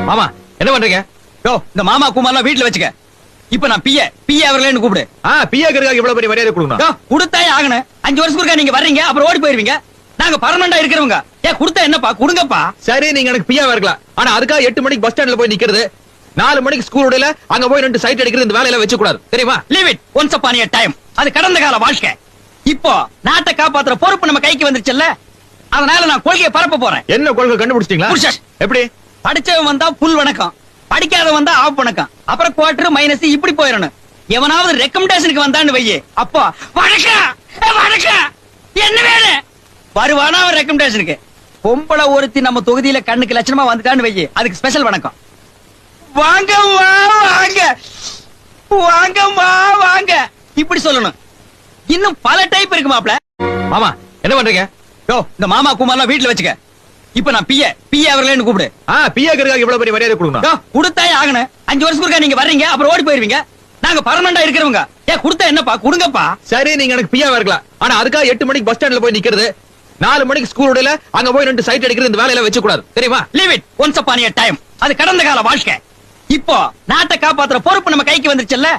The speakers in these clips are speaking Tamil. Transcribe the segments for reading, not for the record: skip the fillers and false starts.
மாமா என்ன பண்றீங்க? யோ, இந்த மாமா குமார்லாம் வீட்டுல வச்சுக்க. இப்ப நான் பிஏ அவர்களேன்னு கூப்பிடு. பிஏக்கருக்காக இவ்வளவு பெரிய மரியாதை கொடுக்கணும். யோ, கொடுத்தாயே ஆகணும். 5 வருஷத்துக்கு ஒருக்கா நீங்க வர்றீங்க, அப்புறம் ஓடி போயிருவீங்க. நாங்க பர்மனண்டா இருக்கிறவங்க. ஏன் கொடுத்தா என்னப்பா, கொடுங்கப்பா. சரி, நீங்க எனக்கு பிஏவா இருக்கலாம். ஆனா அதுக்காக 8 மணிக்கு பஸ் ஸ்டாண்ட்ல போய் நிக்கிறது, 4 மணிக்கு ஸ்கூல் விடல அங்க போய் 2 சைட் அடிக்கிறது, இந்த வேலையில வச்சு கூடாது தெரியுமா? Leave it. Once upon a time. அது கடந்த கால வாழ்க்கை. இப்போ நாட்டை காப்பாத்துற பொறுப்பு நம்ம கைக்கு வந்துருச்சுல்ல, அதனால நான் கொள்கையை பரப்ப போறேன். என்ன கொள்கை கண்டுபிடிச்சிட்டீங்களா? புருஷன். எப்படி? படிச்சவன் வந்தா புல் வணக்கம், படிக்காத வந்தா ஆஃப் வணக்கம், அப்புறம் குவார்டர் மைனஸ் இப்படி போயிடணும். எவனாவது ரெக்கமெண்டேஷனுக்கு வந்தான்னு வையே, அப்போ வணக்கம் வணக்கம் என்ன வேணும் வருவானா அவன் ரெக்கமெண்டேஷனுக்கு. பொம்பளை ஒருத்தி நம்ம தொகுதியில கண்ணுக்கு லட்சணமா வந்துட்டான்னு வையே, அதுக்கு ஸ்பெஷல் வணக்கம். வாங்க வா வாங்க வாங்க வா வாங்க இப்படி சொல்லணும். இன்னும் பல டைப் இருக்கு மாப்ள. மாமா என்ன பண்றீங்க? யோ, இந்த மாமா குமார்லாம் வீட்டுல வச்சுக்க. இப்ப நான் பிஏ அவர்களேன்னு கூப்பிடு. பிஏக்கருக்காக இவ்வளவு பெரிய மரியாதை கொடுக்கணும். யோ, கொடுத்தாயே ஆகணும். 5 வருஷத்துக்கு ஒருக்கா நீங்க வர்றீங்க, அப்புறம் ஓடி போயிருவீங்க. நாங்க பர்மனண்டா இருக்கிறவங்க. ஏன் கொடுத்தா என்னப்பா, கொடுங்கப்பா. சரி, நீங்க எனக்கு பிஏவா இருக்கலாம். ஆனா அதுக்காக 8 மணிக்கு பஸ் ஸ்டாண்ட்ல போய் நிக்கிறது, 4 மணிக்கு ஸ்கூல் விடல அங்க போய் 2 சைட் அடிக்கிறது, இந்த வேலையில வச்சு கூடாது தெரியுமா? Leave it. Once upon a time. அது கடந்த கால வாழ்க்கை. இப்போ நாட்டை காப்பாத்துற பொறுப்பு நம்ம கைக்கு வந்துருச்சுல்ல,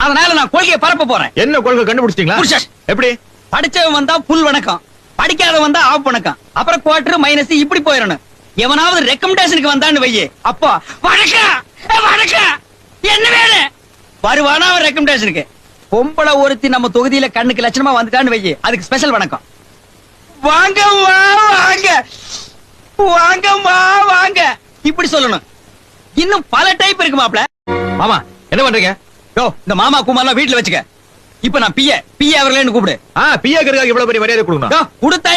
அதனால நான் கொள்கையை பரப்ப போறேன். என்ன கொள்கை கண்டுபிடிச்சிட்டீங்களா? புருஷன். எப்படி? படிச்சவன் வந்தா புல் வணக்கம், படிக்காத வந்தா ஆஃப் வணக்கம், அப்புறம் குவார்டர் மைனஸ் இப்படி போயிடணும். எவனாவது ரெக்கமெண்டேஷனுக்கு வந்தான்னு வையே, அப்போ வணக்கம் வணக்கம் என்ன வேணும் வருவானா அவன் ரெக்கமெண்டேஷனுக்கு. பொம்பளை ஒருத்தி நம்ம தொகுதியில கண்ணுக்கு லட்சணமா வந்துட்டான்னு வையே, அதுக்கு ஸ்பெஷல் வணக்கம். வாங்க வா வாங்க வாங்க வா வாங்க இப்படி சொல்லணும். இன்னும் பல டைப் இருக்கு மாப்ள. மாமா என்ன பண்றீங்க? யோ, இந்த மாமா குமார்லாம் வீட்டுல வச்சுக்க. இப்ப நான் பிஏ அவர்களேன்னு கூப்பிடு. பிஏக்கருக்காக இவ்வளவு பெரிய மரியாதை கொடுக்கணும். யோ, கொடுத்தா